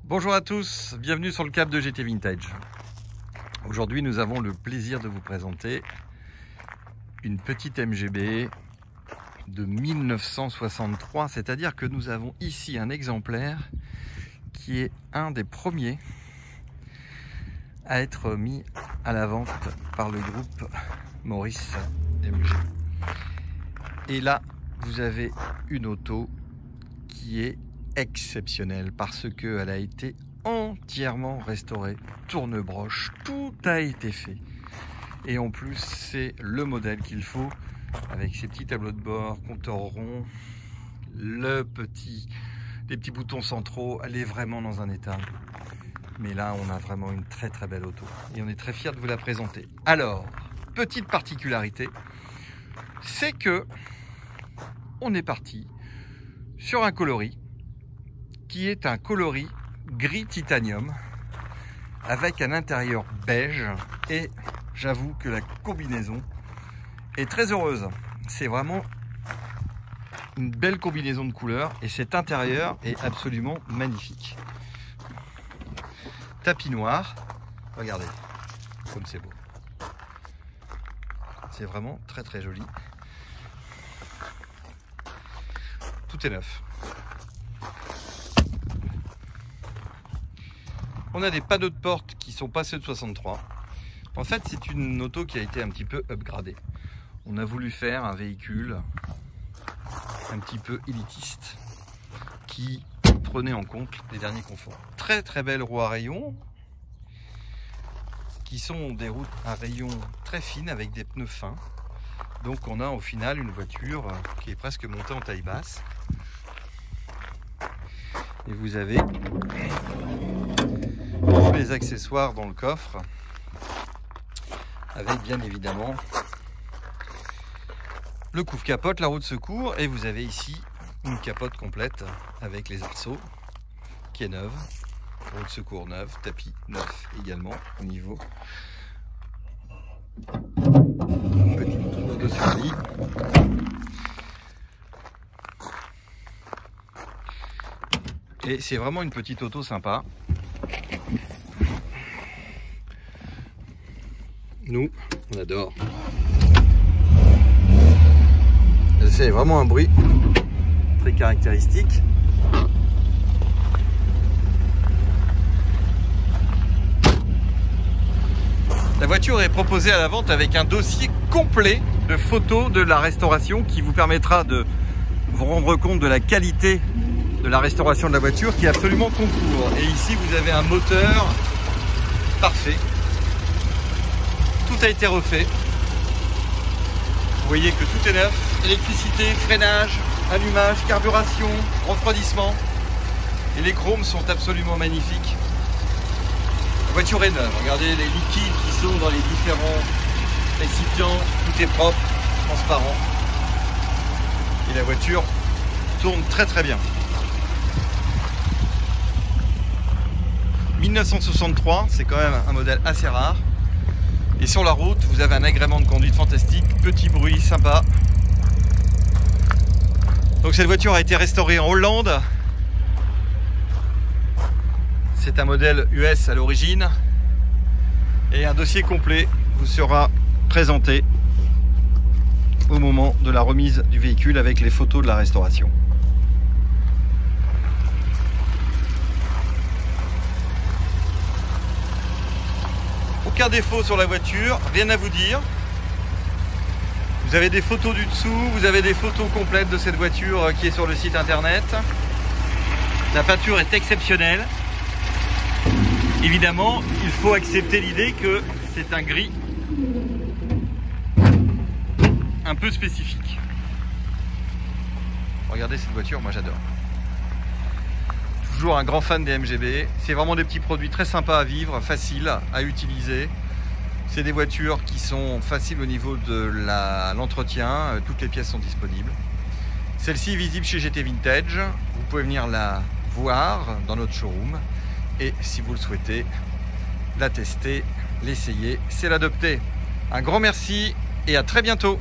Bonjour à tous, bienvenue sur le cap de GT Vintage. Aujourd'hui nous avons le plaisir de vous présenter une petite MGB de 1963, c'est-à-dire que nous avons ici un exemplaire qui est un des premiers à être mis à la vente par le groupe Maurice MG. Et là vous avez une auto qui est exceptionnelle parce qu'elle a été entièrement restaurée, tourne-broche, tout a été fait. Et en plus c'est le modèle qu'il faut avec ses petits tableaux de bord, compteur rond, les petits boutons centraux. Elle est vraiment dans un état. Mais là on a vraiment une très belle auto et on est très fiers de vous la présenter. Alors, petite particularité, c'est que on est parti sur un coloris qui est un coloris gris titanium avec un intérieur beige, et j'avoue que la combinaison est très heureuse. C'est vraiment une belle combinaison de couleurs et cet intérieur est absolument magnifique. Tapis noir, regardez comme c'est beau. C'est vraiment très joli. Tout est neuf. On a des panneaux de porte qui sont pas ceux de 63. En fait, c'est une auto qui a été un petit peu upgradée. On a voulu faire un véhicule un petit peu élitiste qui prenait en compte les derniers conforts. Très belles roues à rayons qui sont des roues à rayons très fines avec des pneus fins. Donc on a au final une voiture qui est presque montée en taille basse. Et vous avez tous les accessoires dans le coffre, avec bien évidemment le couvre-capote, la roue de secours, et vous avez ici une capote complète avec les arceaux qui est neuve, roue de secours neuve, tapis neuf également au niveau. Petite trousse de survie. Et c'est vraiment une petite auto sympa. Nous, on adore. C'est vraiment un bruit très caractéristique. La voiture est proposée à la vente avec un dossier complet de photos de la restauration qui vous permettra de vous rendre compte de la qualité de la restauration de la voiture qui est absolument concours. Et ici vous avez un moteur parfait. Tout a été refait. Vous voyez que tout est neuf. Électricité, freinage, allumage, carburation, refroidissement. Et les chromes sont absolument magnifiques. La voiture est neuve. Regardez les liquides qui sont dans les différents récipients. Tout est propre, transparent. Et la voiture tourne très bien. 1963, c'est quand même un modèle assez rare. Et sur la route, vous avez un agrément de conduite fantastique, petit bruit sympa. Donc cette voiture a été restaurée en Hollande. C'est un modèle US à l'origine. Et un dossier complet vous sera présenté au moment de la remise du véhicule avec les photos de la restauration. Aucun défaut sur la voiture, rien à vous dire. Vous avez des photos du dessous, vous avez des photos complètes de cette voiture qui est sur le site internet. La peinture est exceptionnelle. Évidemment, il faut accepter l'idée que c'est un gris un peu spécifique. Regardez cette voiture, moi j'adore. Toujours un grand fan des MGB. C'est vraiment des petits produits très sympas à vivre, faciles à utiliser. C'est des voitures qui sont faciles au niveau de l'entretien. Toutes les pièces sont disponibles. Celle-ci est visible chez GT Vintage. Vous pouvez venir la voir dans notre showroom. Et si vous le souhaitez, la tester, l'essayer, c'est l'adopter. Un grand merci et à très bientôt.